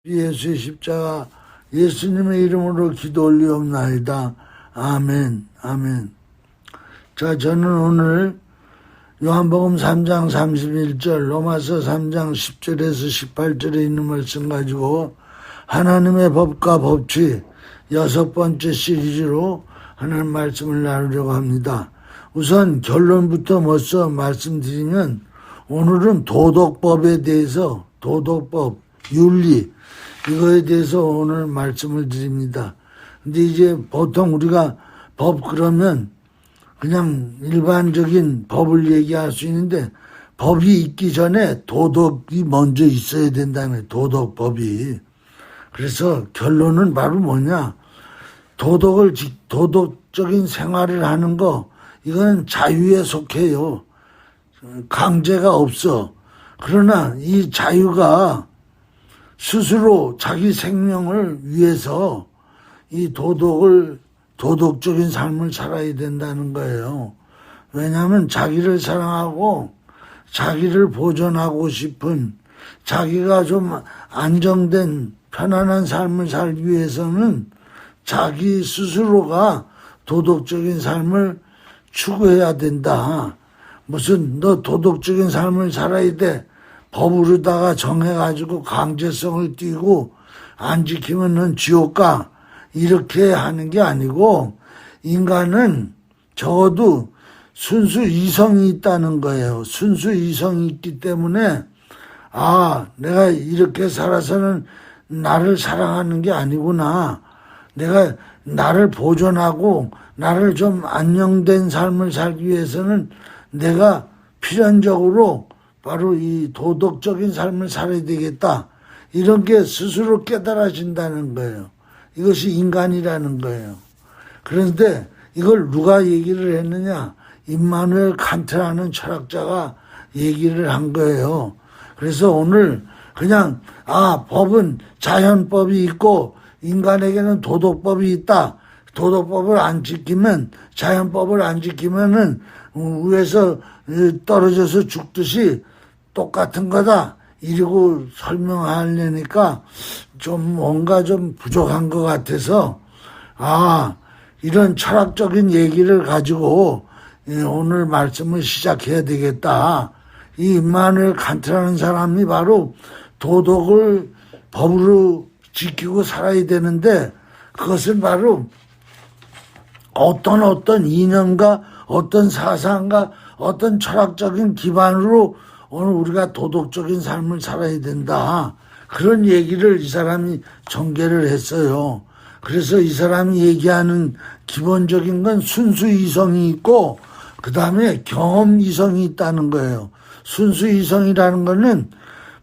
예수의 십자가 예수님의 이름으로 기도 올리옵나이다. 아멘. 아멘. 자, 저는 오늘 요한복음 3장 31절, 로마서 3장 10절에서 18절에 있는 말씀 가지고 하나님의 법과 법칙 6번째 시리즈로 하나님 말씀을 나누려고 합니다. 우선 결론부터 먼저 말씀드리면 오늘은 도덕법에 대해서, 도덕법, 윤리, 이거에 대해서 오늘 말씀을 드립니다. 근데 이제 보통 우리가 법 그러면 그냥 일반적인 법을 얘기할 수 있는데 법이 있기 전에 도덕이 먼저 있어야 된다는 도덕법이. 그래서 결론은 바로 뭐냐? 도덕적인 생활을 하는 거, 이건 자유에 속해요. 강제가 없어. 그러나 이 자유가 스스로 자기 생명을 위해서 이 도덕적인 삶을 살아야 된다는 거예요. 왜냐하면 자기를 사랑하고 자기를 보존하고 싶은, 자기가 좀 안정된 편안한 삶을 살기 위해서는 자기 스스로가 도덕적인 삶을 추구해야 된다. 무슨 너 도덕적인 삶을 살아야 돼, 법으로다가 정해가지고 강제성을 띠고 안 지키면 넌 지옥 가, 이렇게 하는 게 아니고 인간은 적어도 순수 이성이 있다는 거예요. 순수 이성이 있기 때문에 내가 이렇게 살아서는 나를 사랑하는 게 아니구나, 내가 나를 보존하고 나를 좀 안정된 삶을 살기 위해서는 내가 필연적으로 바로 이 도덕적인 삶을 살아야 되겠다, 이런 게 스스로 깨달아진다는 거예요. 이것이 인간이라는 거예요. 그런데 이걸 누가 얘기를 했느냐? 임마누엘 칸트라는 철학자가 얘기를 한 거예요. 그래서 오늘 그냥 법은 자연법이 있고 인간에게는 도덕법이 있다. 도덕법을 안 지키면, 자연법을 안 지키면은 위에서 떨어져서 죽듯이 똑같은 거다, 이러고 설명하려니까 좀 뭔가 좀 부족한 것 같아서 이런 철학적인 얘기를 가지고 오늘 말씀을 시작해야 되겠다. 이 임마누엘 칸트라는 사람이 바로 도덕을 법으로 지키고 살아야 되는데, 그것은 바로 어떤 이념과 어떤 사상과 어떤 철학적인 기반으로 오늘 우리가 도덕적인 삶을 살아야 된다, 그런 얘기를 이 사람이 전개를 했어요. 그래서 이 사람이 얘기하는 기본적인 건 순수 이성이 있고 그 다음에 경험 이성이 있다는 거예요. 순수 이성이라는 거는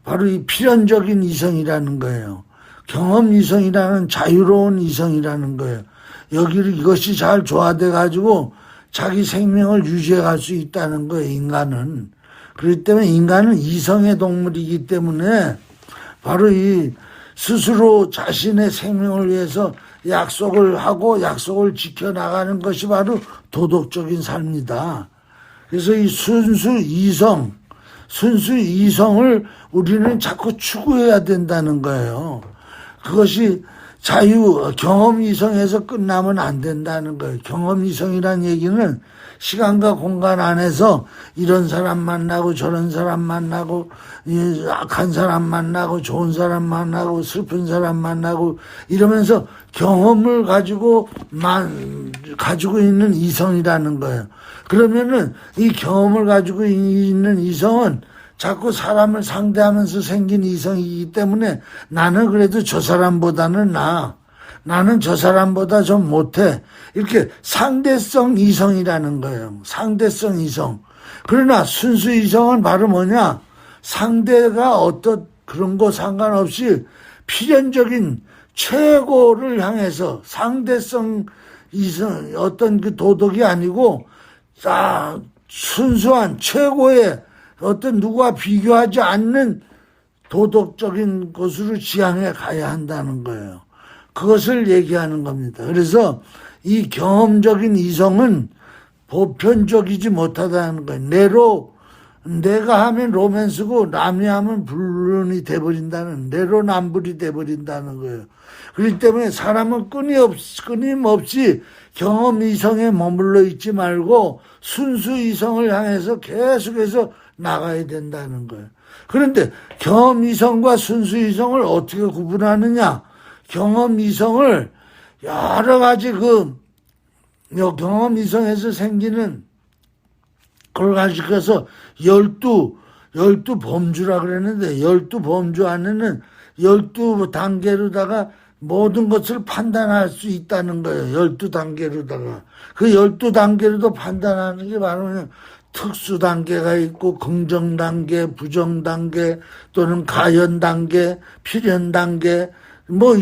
바로 이 필연적인 이성이라는 거예요. 경험 이성이라는 자유로운 이성이라는 거예요. 이것이 잘 조화돼 가지고 자기 생명을 유지해 갈 수 있다는 거예요, 인간은. 그렇기 때문에 인간은 이성의 동물이기 때문에 바로 이 스스로 자신의 생명을 위해서 약속을 하고 약속을 지켜나가는 것이 바로 도덕적인 삶이다. 그래서 이 순수 이성을 우리는 자꾸 추구해야 된다는 거예요. 그것이 경험 이성에서 끝나면 안 된다는 거예요. 경험 이성이란 얘기는 시간과 공간 안에서 이런 사람 만나고 저런 사람 만나고 악한 사람 만나고 좋은 사람 만나고 슬픈 사람 만나고 이러면서 경험을 가지고 있는 이성이라는 거예요. 그러면은 이 경험을 가지고 있는 이성은 자꾸 사람을 상대하면서 생긴 이성이기 때문에 나는 그래도 저 사람보다는 나는 저 사람보다 좀 못해, 이렇게 상대성 이성이라는 거예요. 상대성 이성. 그러나 순수 이성은 바로 뭐냐? 상대가 어떤 그런 거 상관없이 필연적인 최고를 향해서, 상대성 이성, 어떤 그 도덕이 아니고 순수한 최고의 어떤 누구와 비교하지 않는 도덕적인 것으로 지향해 가야 한다는 거예요. 그것을 얘기하는 겁니다. 그래서 이 경험적인 이성은 보편적이지 못하다는 거예요. 내가 하면 로맨스고 남이 하면 불륜이 돼버린다는, 내로남불이 돼버린다는 거예요. 그렇기 때문에 사람은 끊임없이 경험 이성에 머물러 있지 말고 순수 이성을 향해서 계속해서 나가야 된다는 거예요. 그런데 경험 이성과 순수 이성을 어떻게 구분하느냐? 경험 이성을 여러 가지 경험 이성에서 생기는 그걸 가지고서 열두 범주라 그랬는데, 12범주 안에는 12단계로다가 모든 것을 판단할 수 있다는 거예요. 12단계로다가. 그 12단계로도 판단하는 게 바로 그냥 특수단계가 있고, 긍정단계, 부정단계, 또는 가연단계, 필연단계,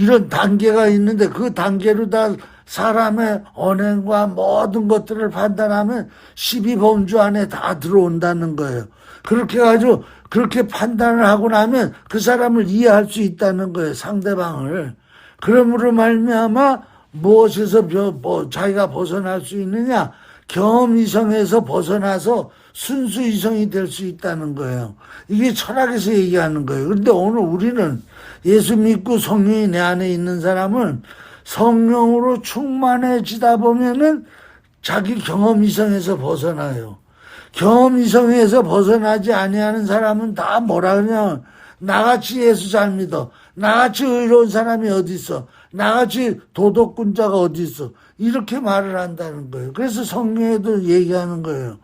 이런 단계가 있는데, 그 단계로 다 사람의 언행과 모든 것들을 판단하면 12범주 안에 다 들어온다는 거예요. 그렇게 해가지고 그렇게 판단을 하고 나면 그 사람을 이해할 수 있다는 거예요. 상대방을. 그러므로 말미암아 무엇에서 자기가 벗어날 수 있느냐? 경험 이성에서 벗어나서 순수 이성이 될 수 있다는 거예요. 이게 철학에서 얘기하는 거예요. 그런데 오늘 우리는 예수 믿고 성령이 내 안에 있는 사람은 성령으로 충만해지다 보면은 자기 경험 이성에서 벗어나요. 경험 이성에서 벗어나지 아니하는 사람은 다 뭐라 그러냐? 나같이 예수 잘 믿어. 나같이 의로운 사람이 어디 있어? 나같이 도덕군자가 어디 있어? 이렇게 말을 한다는 거예요. 그래서 성경에도 얘기하는 거예요.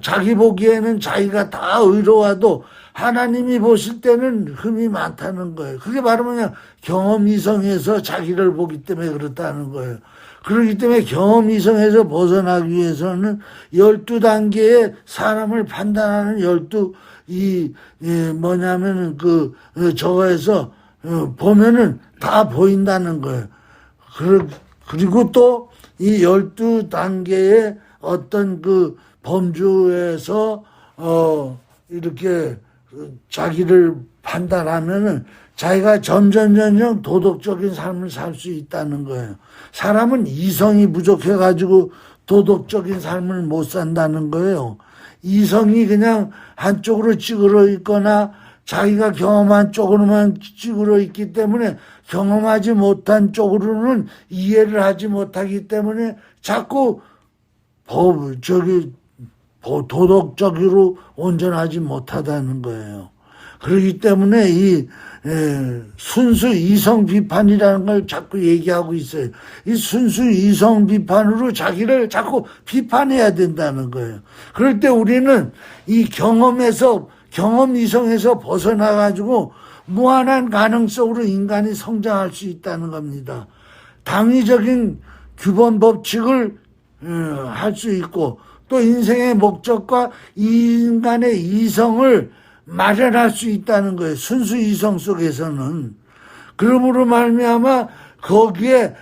자기 보기에는 자기가 다 의로워도 하나님이 보실 때는 흠이 많다는 거예요. 그게 바로 뭐냐? 경험 이성에서 자기를 보기 때문에 그렇다는 거예요. 그렇기 때문에 경험 이성에서 벗어나기 위해서는 12단계의 사람을 판단하는 뭐냐면은 저거에서 보면은 다 보인다는 거예요. 그리고 또 이 12단계의 어떤 범주에서 이렇게 자기를 판단하면은 자기가 점점 도덕적인 삶을 살 수 있다는 거예요. 사람은 이성이 부족해가지고 도덕적인 삶을 못 산다는 거예요. 이성이 그냥 한쪽으로 찌그러 있거나 자기가 경험한 쪽으로만 찌그러 있기 때문에 경험하지 못한 쪽으로는 이해를 하지 못하기 때문에 자꾸 도덕적으로 온전하지 못하다는 거예요. 그렇기 때문에 이 순수 이성 비판이라는 걸 자꾸 얘기하고 있어요. 이 순수 이성 비판으로 자기를 자꾸 비판해야 된다는 거예요. 그럴 때 우리는 이 경험 이성에서 벗어나가지고 무한한 가능성으로 인간이 성장할 수 있다는 겁니다. 당위적인 규범 법칙을 할 수 있고, 또 인생의 목적과 인간의 이성을 마련할 수 있다는 거예요. 순수 이성 속에서는. 그러므로 말미암아 거기에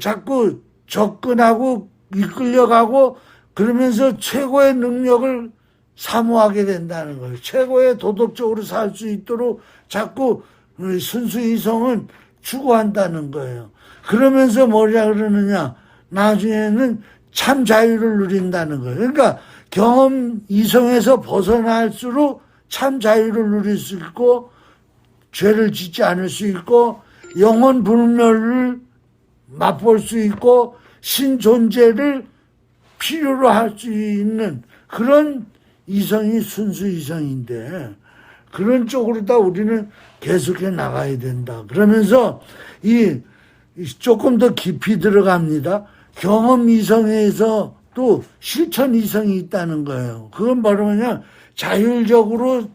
자꾸 접근하고 이끌려가고 그러면서 최고의 능력을 사모하게 된다는 거예요. 최고의 도덕적으로 살 수 있도록 자꾸 순수 이성은 추구한다는 거예요. 그러면서 뭐라 그러느냐? 나중에는 참 자유를 누린다는 거예요. 그러니까 경험 이성에서 벗어날수록 참 자유를 누릴 수 있고, 죄를 짓지 않을 수 있고, 영원 불멸을 맛볼 수 있고, 신존재를 필요로 할 수 있는 그런 이성이 순수 이성인데, 그런 쪽으로 다 우리는 계속해 나가야 된다. 그러면서 조금 더 깊이 들어갑니다. 경험 이성에서 또 실천 이성이 있다는 거예요. 그건 바로 그냥 자율적으로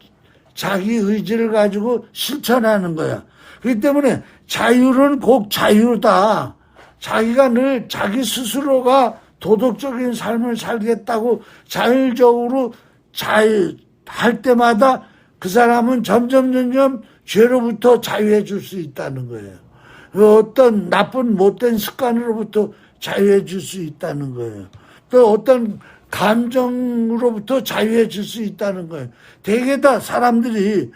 자기 의지를 가지고 실천하는 거야. 그렇기 때문에 자율은 꼭 자유다. 자기가 늘 자기 스스로가 도덕적인 삶을 살겠다고 자율적으로 할 때마다 그 사람은 점점 죄로부터 자유해 줄 수 있다는 거예요. 어떤 나쁜 못된 습관으로부터 자유해 줄 수 있다는 거예요. 또 어떤 감정으로부터 자유해 줄 수 있다는 거예요. 대개 다 사람들이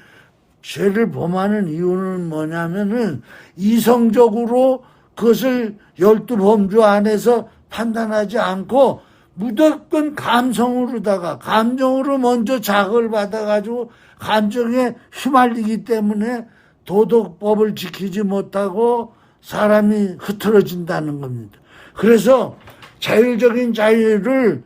죄를 범하는 이유는 뭐냐면은 이성적으로 그것을 12범주 안에서 판단하지 않고 무조건 감성으로다가 감정으로 먼저 자극을 받아가지고 감정에 휘말리기 때문에 도덕법을 지키지 못하고 사람이 흐트러진다는 겁니다. 그래서 자율적인 자유를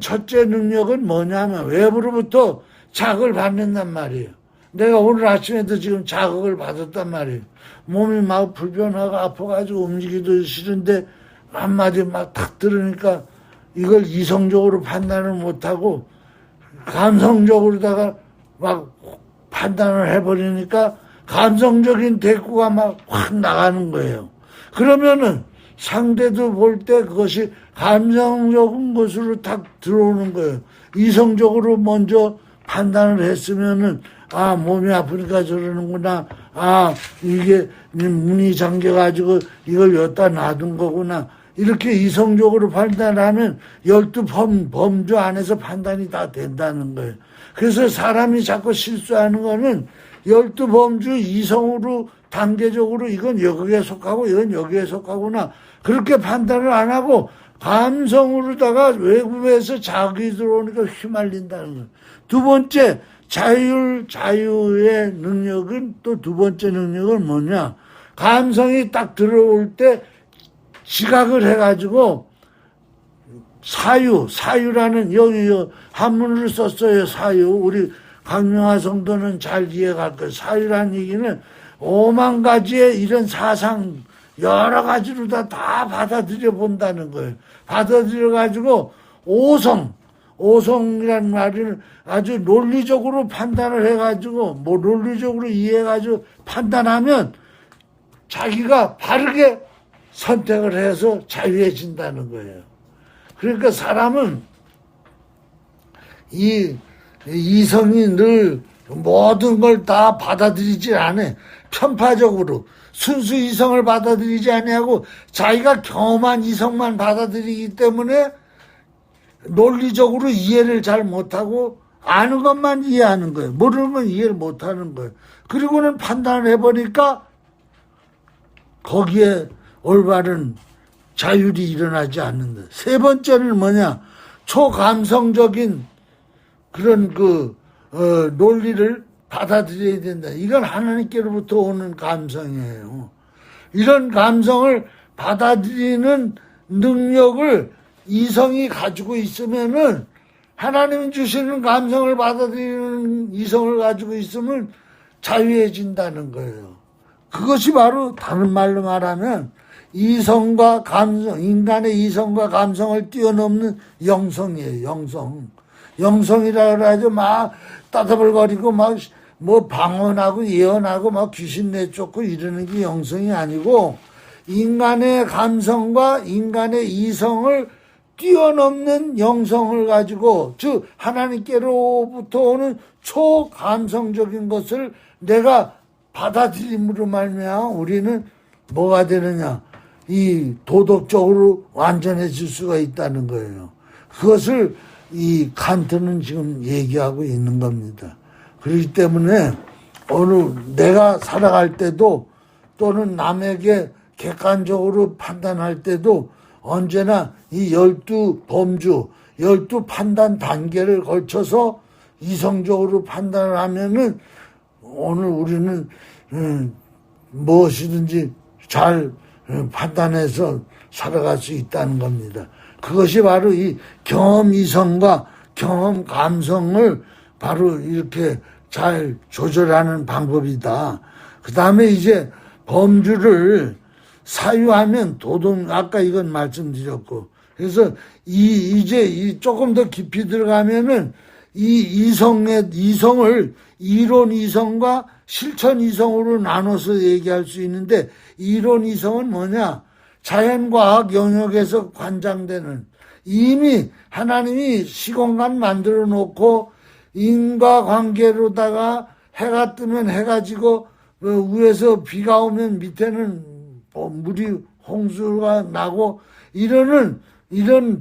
첫째 능력은 뭐냐면 외부로부터 자극을 받는단 말이에요. 내가 오늘 아침에도 지금 자극을 받았단 말이에요. 몸이 막 불편하고 아파가지고 움직이기도 싫은데 한마디 막 탁 들으니까 이걸 이성적으로 판단을 못하고 감성적으로다가 막 판단을 해버리니까 감성적인 대꾸가 막 확 나가는 거예요. 그러면은 상대도 볼 때 그것이 감성적인 것으로 탁 들어오는 거예요. 이성적으로 먼저 판단을 했으면은 아, 몸이 아프니까 저러는구나. 아, 이게 문이 잠겨가지고 이걸 여기다 놔둔 거구나. 이렇게 이성적으로 판단하면 12범주 안에서 판단이 다 된다는 거예요. 그래서 사람이 자꾸 실수하는 거는 12범주 이성으로 단계적으로 이건 여기에 속하고 이건 여기에 속하구나. 그렇게 판단을 안 하고 감성으로다가 외부에서 자극이 들어오니까 휘말린다는 거예요. 두 번째, 자유의 능력은 또 두 번째 능력은 뭐냐. 감성이 딱 들어올 때 지각을 해가지고 사유라는 여기 한문으로 썼어요. 사유. 우리 강명화 성도는 잘 이해갈 거예요. 사유라는 얘기는 5만 가지의 이런 사상 여러 가지로 다 받아들여 본다는 거예요. 받아들여 가지고 오성이라는 말을 아주 논리적으로 판단을 해가지고 뭐 논리적으로 이해해가지고 판단하면 자기가 바르게 선택을 해서 자유해진다는 거예요. 그러니까 사람은 이성이 늘 모든 걸 다 받아들이지 않아. 편파적으로 순수 이성을 받아들이지 아니하고 자기가 경험한 이성만 받아들이기 때문에 논리적으로 이해를 잘 못하고 아는 것만 이해하는 거예요. 모르는 건 이해를 못하는 거예요. 그리고는 판단을 해보니까 거기에 올바른 자율이 일어나지 않는다. 세 번째는 뭐냐? 초감성적인 그런 논리를 받아들여야 된다. 이건 하나님께로부터 오는 감성이에요. 이런 감성을 받아들이는 능력을 이성이 가지고 있으면은 하나님이 주시는 감성을 받아들이는 이성을 가지고 있으면 자유해진다는 거예요. 그것이 바로 다른 말로 말하면 이성과 감성, 인간의 이성과 감성을 뛰어넘는 영성이에요. 영성이라 그래가지고 막 따다불거리고 막 뭐 방언하고 예언하고 막 귀신 내쫓고 이러는 게 영성이 아니고 인간의 감성과 인간의 이성을 뛰어넘는 영성을 가지고 즉 하나님께로부터 오는 초감성적인 것을 내가 받아들임으로 말미암아 우리는 뭐가 되느냐, 이 도덕적으로 완전해질 수가 있다는 거예요. 그것을 이 칸트는 지금 얘기하고 있는 겁니다. 그렇기 때문에 어느 내가 살아갈 때도 또는 남에게 객관적으로 판단할 때도 언제나 이 12범주, 12판단 단계를 걸쳐서 이성적으로 판단을 하면은 오늘 우리는 무엇이든지 잘 판단해서 살아갈 수 있다는 겁니다. 그것이 바로 이 경험 이성과 경험 감성을 바로 이렇게 잘 조절하는 방법이다. 그 다음에 이제 범주를 사유하면 아까 이건 말씀드렸고, 그래서 이제 조금 더 깊이 들어가면은 이성을 이론 이성과 실천 이성으로 나눠서 얘기할 수 있는데, 이론 이성은 뭐냐? 자연과학 영역에서 관장되는, 이미 하나님이 시공간 만들어 놓고 인과관계로다가 해가 뜨면 해가 지고 위에서 비가 오면 밑에는 물이 홍수가 나고 이런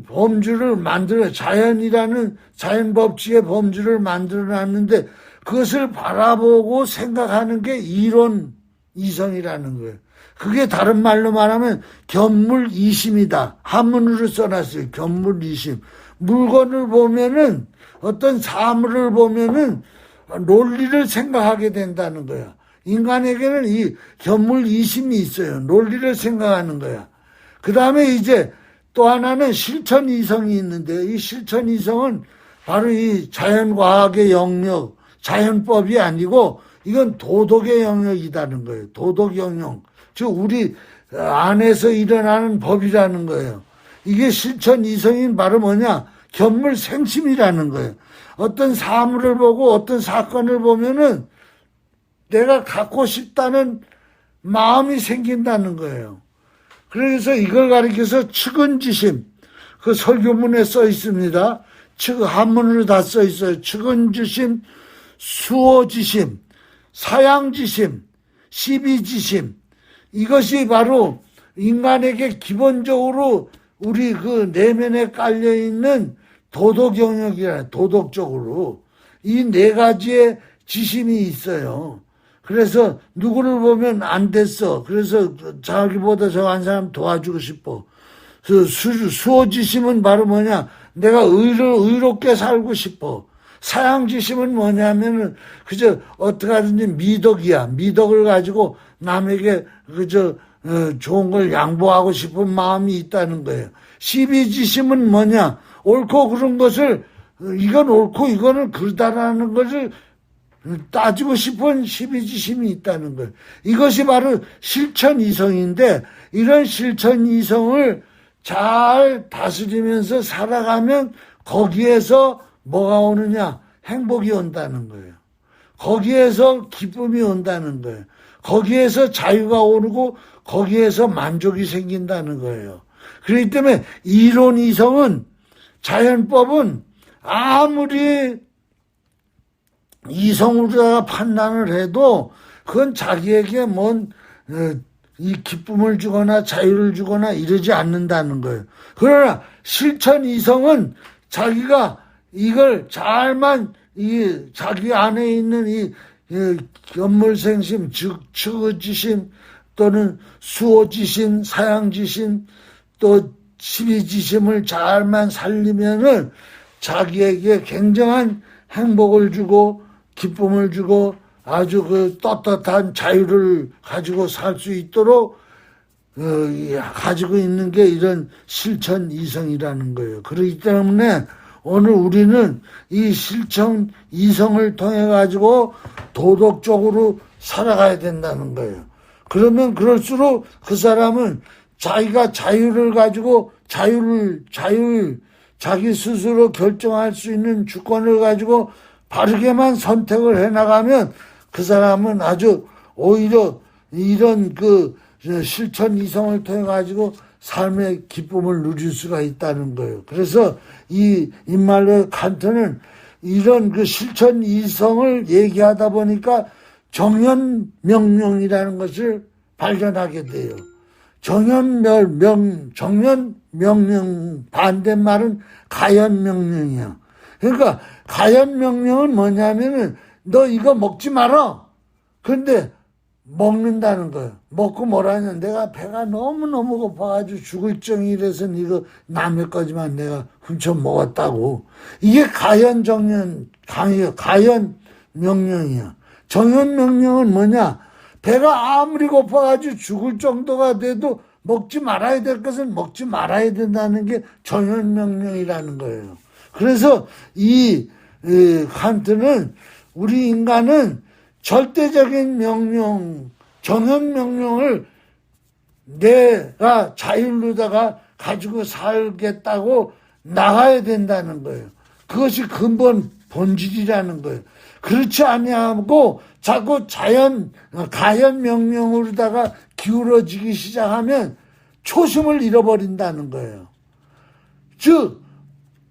범주를 자연이라는 자연 법칙의 범주를 만들어 놨는데 그것을 바라보고 생각하는 게 이론 이성이라는 거예요. 그게 다른 말로 말하면 견물이심이다. 한문으로 써놨어요. 견물이심. 물건을 보면은 어떤 사물을 보면은 논리를 생각하게 된다는 거야. 인간에게는 이 견물이심이 있어요. 논리를 생각하는 거야. 그 다음에 이제 또 하나는 실천이성이 있는데 이 실천이성은 바로 이 자연과학의 영역, 자연법이 아니고 이건 도덕의 영역이라는 거예요. 도덕 영역. 즉 우리 안에서 일어나는 법이라는 거예요. 이게 실천이성인 바로 뭐냐? 견물생심이라는 거예요. 어떤 사물을 보고 어떤 사건을 보면은 내가 갖고 싶다는 마음이 생긴다는 거예요. 그래서 이걸 가리켜서 측은지심, 그 설교문에 써 있습니다. 한문으로 다 써 있어요. 측은지심, 수호지심, 사양지심, 시비지심. 이것이 바로 인간에게 기본적으로 우리 그 내면에 깔려있는 도덕 영역이라, 도덕적으로. 이 네 가지의 지심이 있어요. 그래서 누구를 보면 안 됐어. 그래서 자기보다 저 한 사람 도와주고 싶어. 수호지심은 바로 뭐냐? 내가 의롭게 살고 싶어. 사양지심은 뭐냐면은 그저 어떻게 하든지 미덕이야. 미덕을 가지고 남에게 그저 좋은 걸 양보하고 싶은 마음이 있다는 거예요. 시비지심은 뭐냐? 옳고 그른 것을 이건 옳고 이거는 그르다라는 것을 따지고 싶은 시비지심이 있다는 거예요. 이것이 바로 실천이성인데 이런 실천이성을 잘 다스리면서 살아가면 거기에서 뭐가 오느냐? 행복이 온다는 거예요. 거기에서 기쁨이 온다는 거예요. 거기에서 자유가 오르고 거기에서 만족이 생긴다는 거예요. 그렇기 때문에 이론이성은 자연법은 아무리 이성으로다가 판단을 해도 그건 자기에게 이 기쁨을 주거나 자유를 주거나 이러지 않는다는 거예요. 그러나 실천 이성은 자기가 이걸 잘만 자기 안에 있는 이 견물생심, 즉 측의지심 또는 수호지심, 사양지심 또 시비지심을 잘만 살리면은 자기에게 굉장한 행복을 주고 기쁨을 주고 아주 그 떳떳한 자유를 가지고 살 수 있도록 가지고 있는 게 이런 실천 이성이라는 거예요. 그렇기 때문에 오늘 우리는 이 실천 이성을 통해 가지고 도덕적으로 살아가야 된다는 거예요. 그러면 그럴수록 그 사람은 자기가 자유를 가지고 자기 스스로 결정할 수 있는 주권을 가지고 바르게만 선택을 해나가면 그 사람은 아주 오히려 이런 그 실천 이성을 통해 가지고 삶의 기쁨을 누릴 수가 있다는 거예요. 그래서 이 임마누엘 칸트는 이런 그 실천 이성을 얘기하다 보니까 정연명령이라는 것을 발견하게 돼요. 정연명령 반대말은 가연명령이야. 그러니까 가연명령은 뭐냐면은 너 이거 먹지 마라. 그런데 먹는다는 거예요. 먹고 뭐라냐. 내가 배가 너무너무 고파가지고 죽을 정이라서 이거 남의 거지만 내가 훔쳐 먹었다고. 이게 가연명령이야. 정연명령은 뭐냐. 배가 아무리 고파가지고 죽을 정도가 돼도 먹지 말아야 될 것은 먹지 말아야 된다는 게 정연명령이라는 거예요. 그래서 이 칸트는 우리 인간은 절대적인 명령, 정연명령을 내가 자율로다가 가지고 살겠다고 나가야 된다는 거예요. 그것이 근본 본질이라는 거예요. 그렇지 아니하고 자꾸 가연 명령으로다가 기울어지기 시작하면 초심을 잃어버린다는 거예요. 즉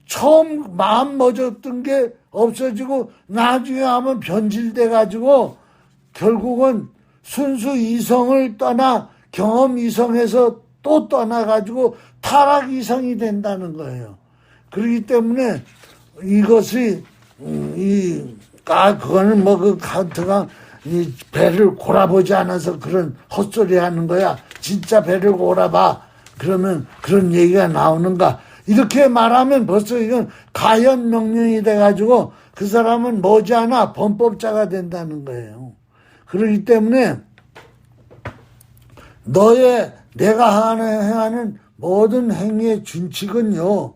처음 마음 먹었던 게 없어지고 나중에 하면 변질돼 가지고 결국은 순수 이성을 떠나 경험 이성에서 또 떠나 가지고 타락 이성이 된다는 거예요. 그렇기 때문에 이것이 그거는 뭐 그 칸트가 이 배를 골아보지 않아서 그런 헛소리 하는 거야. 진짜 배를 골아봐. 그러면 그런 얘기가 나오는가. 이렇게 말하면 벌써 이건 가연 명령이 돼가지고 그 사람은 머지않아 범법자가 된다는 거예요. 그렇기 때문에 내가 행하는 모든 행위의 준칙은요,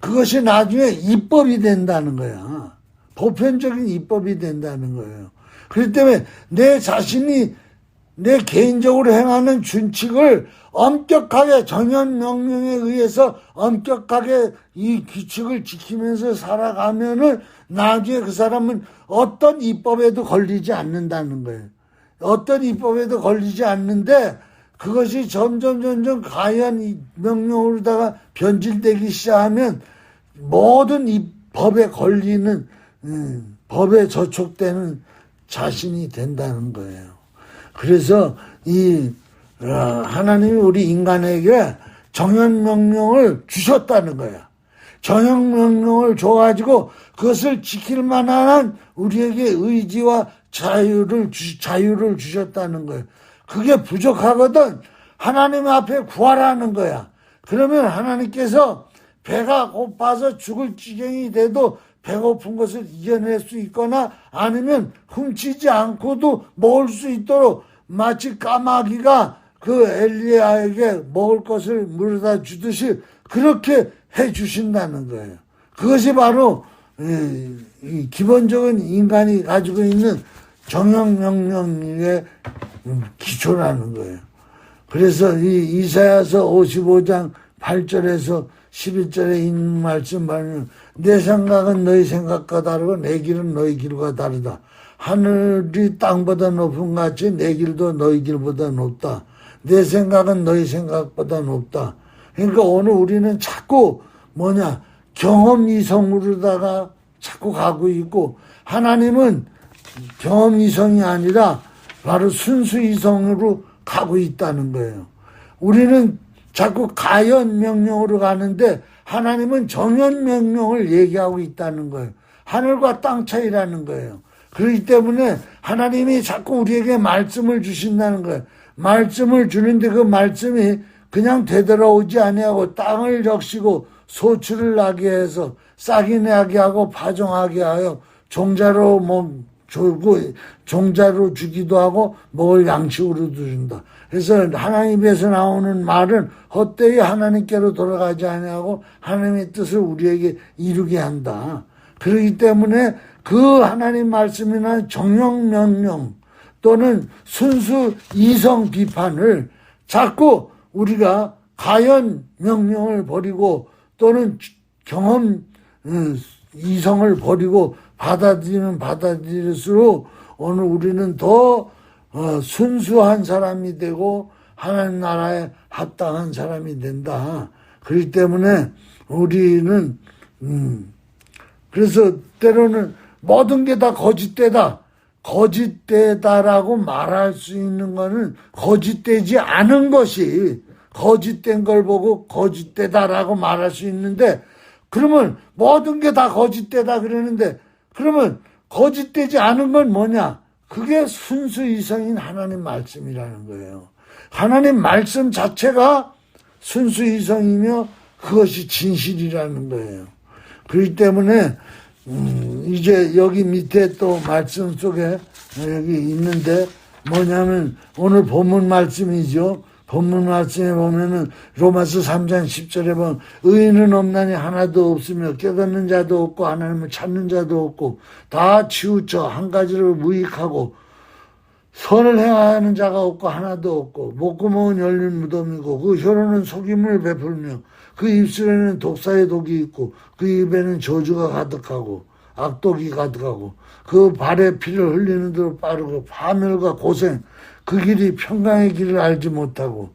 그것이 나중에 입법이 된다는 거야. 보편적인 입법이 된다는 거예요. 그렇기 때문에 내 자신이 내 개인적으로 행하는 준칙을 엄격하게 정연 명령에 의해서 엄격하게 이 규칙을 지키면서 살아가면은 나중에 그 사람은 어떤 입법에도 걸리지 않는다는 거예요. 어떤 입법에도 걸리지 않는데 그것이 점점 가연 명령으로다가 변질되기 시작하면 모든 이 법에 걸리는 법에 저촉되는 자신이 된다는 거예요. 그래서 하나님이 우리 인간에게 정연명령을 주셨다는 거야. 정연명령을 줘가지고 그것을 지킬 만한 우리에게 의지와 자유를 주셨다는 거예요. 그게 부족하거든 하나님 앞에 구하라는 거야. 그러면 하나님께서 배가 고파서 죽을 지경이 돼도 배고픈 것을 이겨낼 수 있거나 아니면 훔치지 않고도 먹을 수 있도록 마치 까마귀가 그 엘리야에게 먹을 것을 물어다 주듯이 그렇게 해 주신다는 거예요. 그것이 바로 이 기본적인 인간이 가지고 있는 정형명령의 기초라는 거예요. 그래서 이 이사야서 55장 8절에서 11절에 있는 말씀 보면 내 생각은 너희 생각과 다르고 내 길은 너희 길과 다르다. 하늘이 땅보다 높은 같이 내 길도 너희 길보다 높다. 내 생각은 너희 생각보다 높다. 그러니까 오늘 우리는 자꾸 경험 이성으로다가 자꾸 가고 있고 하나님은 경험 이성이 아니라 바로 순수 이성으로 가고 있다는 거예요. 우리는 자꾸 가연 명령으로 가는데 하나님은 정연 명령을 얘기하고 있다는 거예요. 하늘과 땅 차이라는 거예요. 그렇기 때문에 하나님이 자꾸 우리에게 말씀을 주신다는 거예요. 말씀을 주는데 그 말씀이 그냥 되돌아오지 아니하고 땅을 적시고 소출을 나게 해서 싹이 나게 하고 파종하게 하여 종자로 주고 종자로 주기도 하고 먹을 양식으로도 준다. 그래서 하나님에서 나오는 말은 헛되이 하나님께로 돌아가지 아니하고 하나님의 뜻을 우리에게 이루게 한다. 그렇기 때문에 그 하나님 말씀이나 정령 명령 또는 순수 이성 비판을 자꾸 우리가 가연 명령을 버리고 또는 경험 이성을 버리고 받아들일수록 오늘 우리는 더 순수한 사람이 되고 하나님 나라에 합당한 사람이 된다. 그렇기 때문에 우리는 그래서 때로는 모든 게 다 거짓되다. 거짓되다라고 말할 수 있는 거는 거짓되지 않은 것이 거짓된 걸 보고 거짓되다라고 말할 수 있는데 그러면 모든 게 다 거짓되다 그러는데 그러면 거짓되지 않은 건 뭐냐? 그게 순수 이성인 하나님 말씀이라는 거예요. 하나님 말씀 자체가 순수 이성이며 그것이 진실이라는 거예요. 그렇기 때문에 이제 여기 밑에 또 말씀 속에 여기 있는데 뭐냐면 오늘 본문 말씀이죠. 본문 말씀에 보면은 로마서 3장 10절에 보면 의인은 없나니 하나도 없으며 깨닫는 자도 없고 하나님을 찾는 자도 없고 다 치우쳐 한 가지로 무익하고 선을 행하는 자가 없고 하나도 없고 목구멍은 열린 무덤이고 그 혀로는 속임을 베풀며 그 입술에는 독사의 독이 있고 그 입에는 저주가 가득하고 악독이 가득하고 그 발에 피를 흘리는 대로 빠르고 파멸과 고생 그 길이 평강의 길을 알지 못하고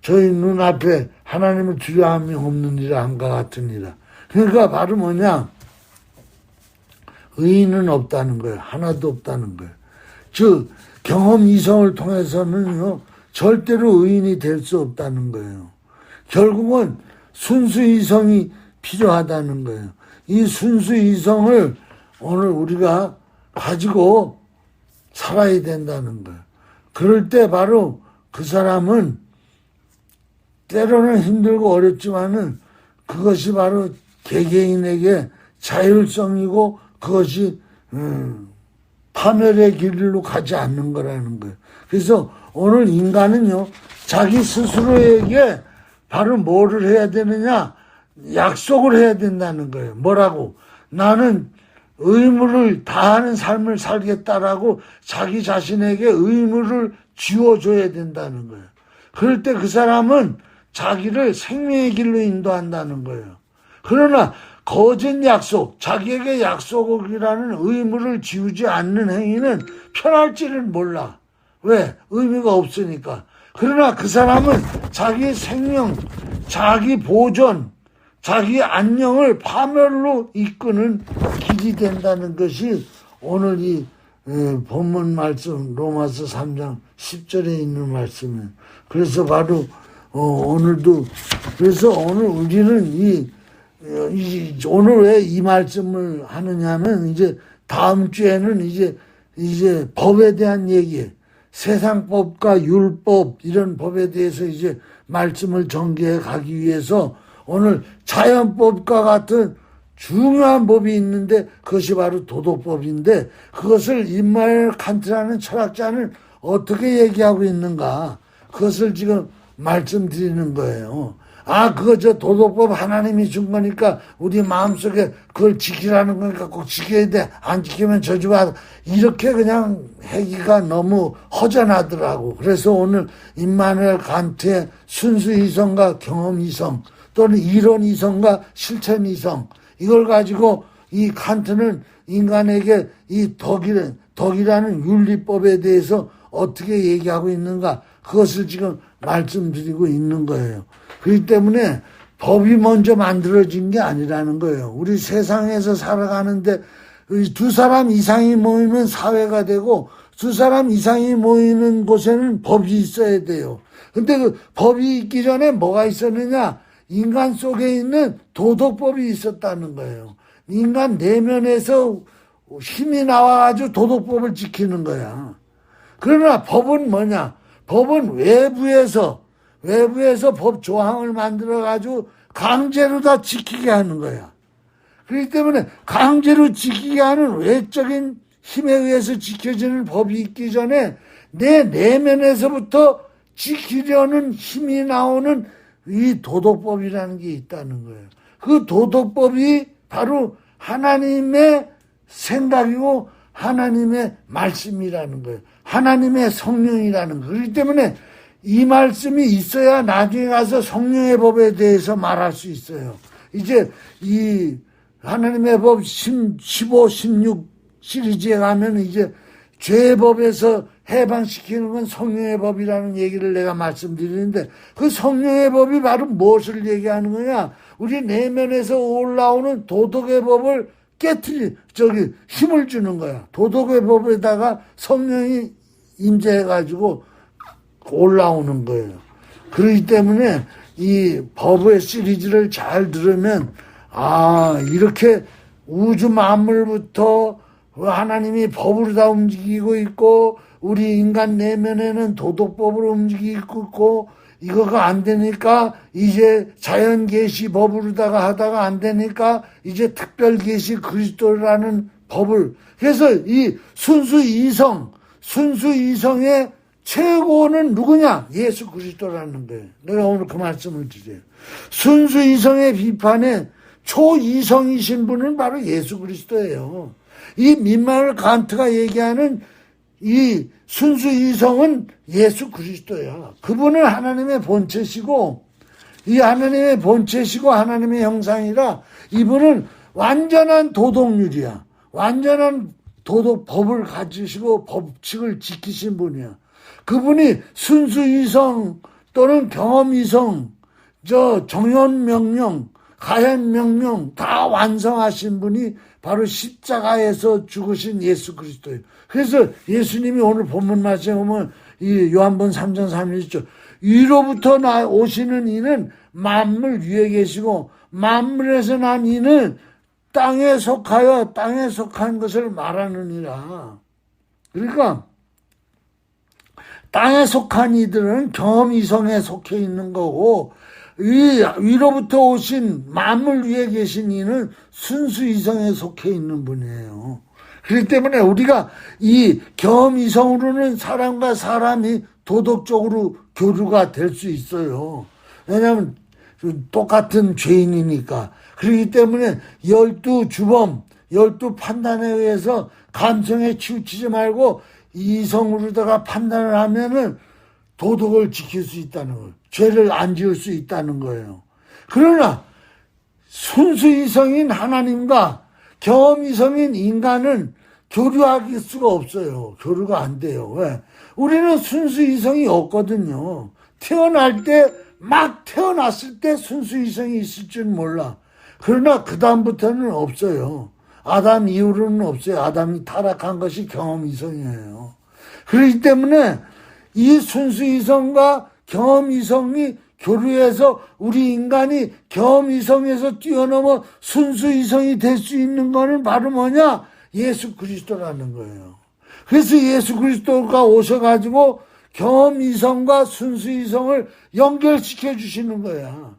저희 눈앞에 하나님을 두려움이 없느니라 함과 같으니라. 그러니까 바로 뭐냐? 의인은 없다는 거예요. 하나도 없다는 거예요. 즉 경험 이성을 통해서는요 절대로 의인이 될 수 없다는 거예요. 결국은 순수 이성이 필요하다는 거예요. 이 순수 이성을 오늘 우리가 가지고 살아야 된다는 거예요. 그럴 때 바로 그 사람은 때로는 힘들고 어렵지만은 그것이 바로 개개인에게 자율성이고 그것이 파멸의 길로 가지 않는 거라는 거예요. 그래서 오늘 인간은요, 자기 스스로에게 바로 뭐를 해야 되느냐? 약속을 해야 된다는 거예요. 뭐라고? 나는 의무를 다하는 삶을 살겠다라고 자기 자신에게 의무를 지워줘야 된다는 거예요. 그럴 때 그 사람은 자기를 생명의 길로 인도한다는 거예요. 그러나 거짓 약속, 자기에게 약속이라는 의무를 지우지 않는 행위는 편할지는 몰라. 왜? 의미가 없으니까. 그러나 그 사람은 자기 생명, 자기 보존, 자기 안녕을 파멸로 이끄는 길이 된다는 것이 오늘 이 본문 말씀 로마서 3장 10절에 있는 말씀이에요. 그래서 바로 오늘도 그래서 오늘 우리는 오늘 왜 이 말씀을 하느냐면 이제 다음 주에는 이제 법에 대한 얘기, 세상법과 율법 이런 법에 대해서 이제 말씀을 전개해 가기 위해서 오늘 자연법과 같은 중요한 법이 있는데 그것이 바로 도덕법인데 그것을 임마누엘 칸트라는 철학자는 어떻게 얘기하고 있는가 그것을 지금 말씀드리는 거예요. 그거 도덕법 하나님이 준 거니까 우리 마음속에 그걸 지키라는 거니까 꼭 지켜야 돼. 안 지키면 저주받아. 이렇게 그냥 하기가 너무 허전하더라고. 그래서 오늘 임마누엘 칸트의 순수 이성과 경험 이성 또는 이론 이성과 실천 이성 이걸 가지고 이 칸트는 인간에게 이 덕이라는 윤리법에 대해서 어떻게 얘기하고 있는가 그것을 지금 말씀드리고 있는 거예요. 그렇기 때문에 법이 먼저 만들어진 게 아니라는 거예요. 우리 세상에서 살아가는데 두 사람 이상이 모이면 사회가 되고 두 사람 이상이 모이는 곳에는 법이 있어야 돼요. 근데 그 법이 있기 전에 뭐가 있었느냐? 인간 속에 있는 도덕법이 있었다는 거예요. 인간 내면에서 힘이 나와가지고 도덕법을 지키는 거야. 그러나 법은 뭐냐? 법은 외부에서 법 조항을 만들어가지고 강제로 다 지키게 하는 거야. 그렇기 때문에 강제로 지키게 하는 외적인 힘에 의해서 지켜지는 법이 있기 전에 내 내면에서부터 지키려는 힘이 나오는 이 도덕법이라는 게 있다는 거예요. 그 도덕법이 바로 하나님의 생각이고 하나님의 말씀이라는 거예요. 하나님의 성령이라는 거예요. 그렇기 때문에 이 말씀이 있어야 나중에 가서 성령의 법에 대해서 말할 수 있어요. 이제 이 하나님의 법 15, 16 시리즈에 가면 이제 죄의 법에서 해방시키는 건 성령의 법이라는 얘기를 내가 말씀드리는데 그 성령의 법이 바로 무엇을 얘기하는 거냐? 우리 내면에서 올라오는 도덕의 법을 힘을 주는 거야. 도덕의 법에다가 성령이 임재해가지고 올라오는 거예요. 그렇기 때문에 이 법의 시리즈를 잘 들으면 이렇게 우주 만물부터 하나님이 법으로 다 움직이고 있고 우리 인간 내면에는 도덕법으로 움직이고 있고 이거가 안 되니까 이제 자연계시 법으로다가 하다가 안 되니까 이제 특별계시 그리스도라는 법을 그래서 이 순수 이성의 최고는 누구냐? 예수 그리스도라는 거예요. 내가 오늘 그 말씀을 드려요. 순수 이성의 비판에 초이성이신 분은 바로 예수 그리스도예요. 이 임마누엘 칸트가 얘기하는 이 순수 이성은 예수 그리스도야. 그분은 하나님의 본체시고 이 하나님의 본체시고 하나님의 형상이라 이분은 완전한 도덕률이야. 완전한 도덕법을 가지시고 법칙을 지키신 분이야. 그분이 순수 이성 또는 경험 이성, 정연 명령, 가연 명령 다 완성하신 분이 바로 십자가에서 죽으신 예수 그리스도예요. 그래서 예수님이 오늘 본문 말씀에 보면 이 요한복음 3장 3절 위로부터 오시는 이는 만물 위에 계시고 만물에서 난 이는 땅에 속하여 땅에 속한 것을 말하느니라. 그러니까 땅에 속한 이들은 경험 이성에 속해 있는 거고, 이 위로부터 오신 만물 위에 계신 이는 순수 이성에 속해 있는 분이에요. 그렇기 때문에 우리가 이 경험 이성으로는 사람과 사람이 도덕적으로 교류가 될 수 있어요. 왜냐하면 똑같은 죄인이니까. 그렇기 때문에 12주범, 12판단에 의해서 감성에 치우치지 말고 이성으로다가 판단을 하면은 도덕을 지킬 수 있다는 거예요. 죄를 안 지을 수 있다는 거예요. 그러나 순수 이성인 하나님과 경험 이성인 인간은 교류할 수가 없어요. 교류가 안 돼요. 왜? 우리는 순수 이성이 없거든요. 막 태어났을 때 순수 이성이 있을 줄 몰라. 그러나 그 다음부터는 없어요. 아담 이후로는 없어요. 아담이 타락한 것이 경험 이성이에요. 그렇기 때문에 이 순수 이성과 경험 이성이 교류해서 우리 인간이 경험 이성에서 뛰어넘어 순수 이성이 될 수 있는 거는 바로 뭐냐? 예수 그리스도라는 거예요. 그래서 예수 그리스도가 오셔가지고 경험 이성과 순수 이성을 연결시켜 주시는 거야.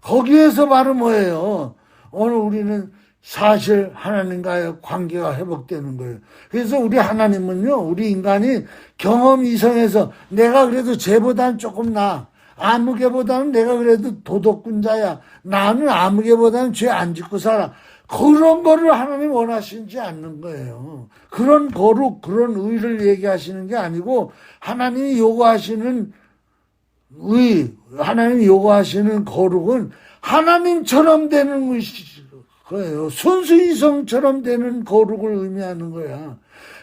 거기에서 바로 뭐예요? 오늘 우리는 사실 하나님과의 관계가 회복되는 거예요. 그래서 우리 하나님은요, 우리 인간이 경험 이성에서 내가 그래도 쟤보다는 조금 나아. 아무개보다는 내가 그래도 도덕군자야. 나는 아무개보다는 죄 안 짓고 살아. 그런 거를 하나님 원하시지 않는 거예요. 그런 거룩, 그런 의를 얘기하시는 게 아니고 하나님이 요구하시는 하나님이 요구하시는 거룩은 하나님처럼 되는 거예요. 순수 이성처럼 되는 거룩을 의미하는 거야.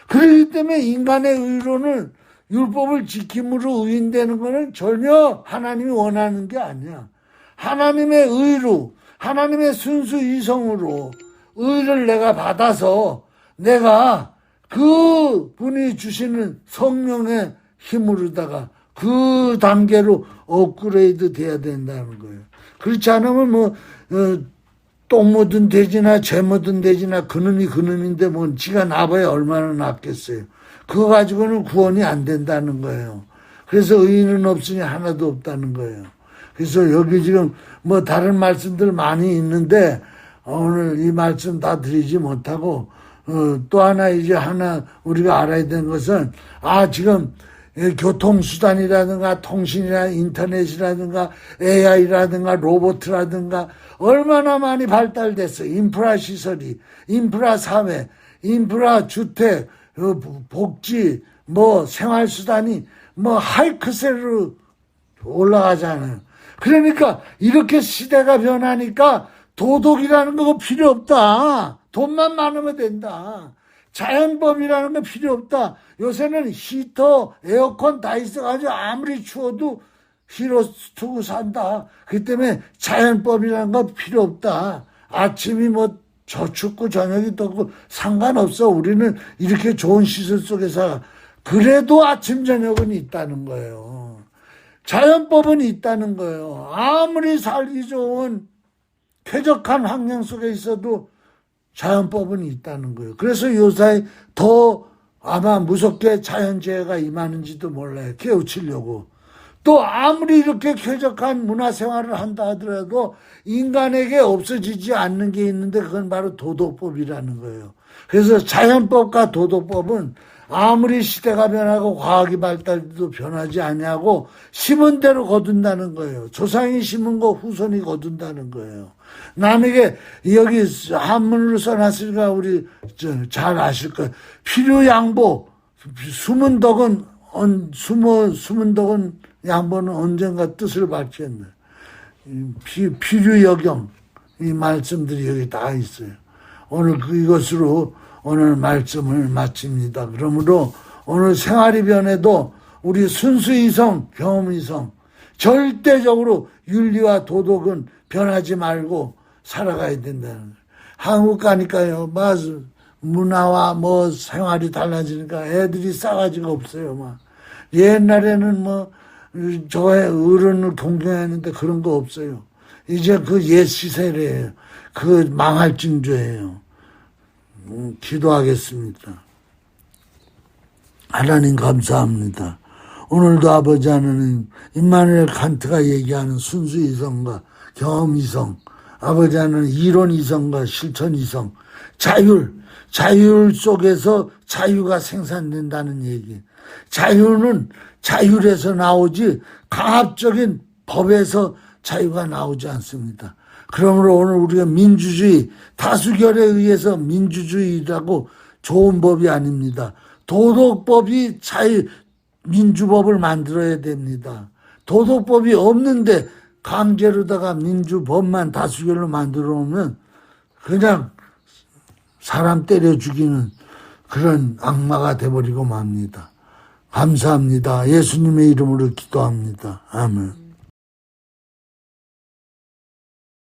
그렇기 때문에 인간의 의로는 율법을 지킴으로 의인되는 것은 전혀 하나님이 원하는 게 아니야. 하나님의 의로, 하나님의 순수 이성으로 의를 내가 받아서 내가 그 분이 주시는 성령의 힘으로다가 그 단계로 업그레이드 돼야 된다는 거예요. 그렇지 않으면 똥 묻은 돼지나 재 묻은 돼지나 그놈이 그놈인데 지가 나봐야 얼마나 낫겠어요. 그거 가지고는 구원이 안 된다는 거예요. 그래서 의인은 없으니 하나도 없다는 거예요. 그래서 여기 지금 다른 말씀들 많이 있는데 오늘 이 말씀 다 드리지 못하고 또 하나 우리가 알아야 되는 것은 지금 교통수단이라든가 통신이나 인터넷이라든가 AI라든가 로봇이라든가 얼마나 많이 발달됐어. 인프라 시설이, 인프라 사회, 인프라 주택, 복지, 생활수단이 하이크셀로 올라가잖아요. 그러니까 이렇게 시대가 변하니까 도덕이라는 거 필요 없다. 돈만 많으면 된다. 자연법이라는 거 필요 없다. 요새는 히터, 에어컨 다 있어가지고 아무리 추워도 히로 두고 산다. 그 때문에 자연법이라는 거 필요 없다. 아침이 저 춥고 저녁이 덥고 상관없어. 우리는 이렇게 좋은 시설 속에서 그래도 아침 저녁은 있다는 거예요. 자연법은 있다는 거예요. 아무리 살기 좋은 쾌적한 환경 속에 있어도 자연법은 있다는 거예요. 그래서 요새 더 아마 무섭게 자연재해가 임하는지도 몰라요. 깨우치려고. 또 아무리 이렇게 쾌적한 문화생활을 한다 하더라도 인간에게 없어지지 않는 게 있는데 그건 바로 도덕법이라는 거예요. 그래서 자연법과 도덕법은 아무리 시대가 변하고 과학이 발달도 변하지 아니하고 심은 대로 거둔다는 거예요. 조상이 심은 거 후손이 거둔다는 거예요. 남에게 여기 한문으로 써놨으니까 우리 잘 아실 거예요. 필요양보, 숨은 덕은 양보는 언젠가 뜻을 밝혔네. 필요여경 이 말씀들이 여기 다 있어요. 오늘 이것으로 오늘 말씀을 마칩니다. 그러므로 오늘 생활이 변해도 우리 순수이성, 경험이성 절대적으로 윤리와 도덕은 변하지 말고 살아가야 된다는 거예요. 한국 가니까요, 문화와 생활이 달라지니까 애들이 싸가지가 없어요. 옛날에는 어른을 존경했는데 그런 거 없어요. 이제 그 옛 시세래예요. 그 망할 징조예요. 기도하겠습니다. 하나님 감사합니다. 오늘도 아버지 하나님 임마누엘 칸트가 얘기하는 순수 이성과 경험 이성, 아버지 하나님 이론 이성과 실천 이성, 자율 속에서 자유가 생산된다는 얘기. 자유는 자율에서 나오지 강압적인 법에서 자유가 나오지 않습니다. 그러므로 오늘 우리가 민주주의, 다수결에 의해서 민주주의라고 좋은 법이 아닙니다. 도덕법이 민주법을 만들어야 됩니다. 도덕법이 없는데 강제로다가 민주법만 다수결로 만들어 놓으면 그냥 사람 때려 죽이는 그런 악마가 돼버리고 맙니다. 감사합니다. 예수님의 이름으로 기도합니다. 아멘.